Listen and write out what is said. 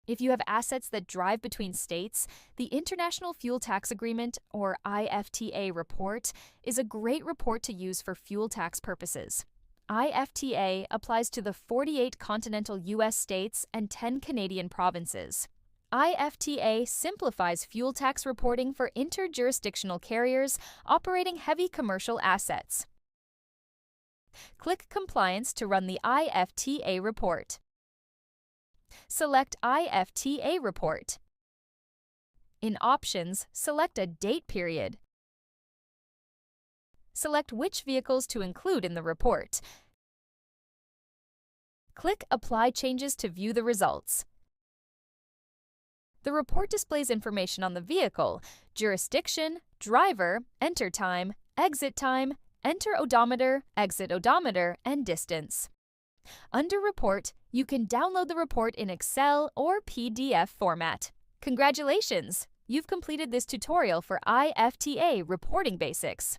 If you have assets that drive between states, the International Fuel Tax Agreement, or IFTA report, is a great report to use for fuel tax purposes. IFTA applies to the 48 continental U.S. states and 10 Canadian provinces. IFTA simplifies fuel tax reporting for inter-jurisdictional carriers operating heavy commercial assets. Click Compliance to run the IFTA report. Select IFTA report. In Options, select a date period. Select which vehicles to include in the report. Click Apply Changes to view the results. The report displays information on the vehicle, jurisdiction, driver, enter time, enter odometer, exit odometer, and distance. Under Report, you can download the report in Excel or PDF format. Congratulations! You've completed this tutorial for IFTA reporting basics.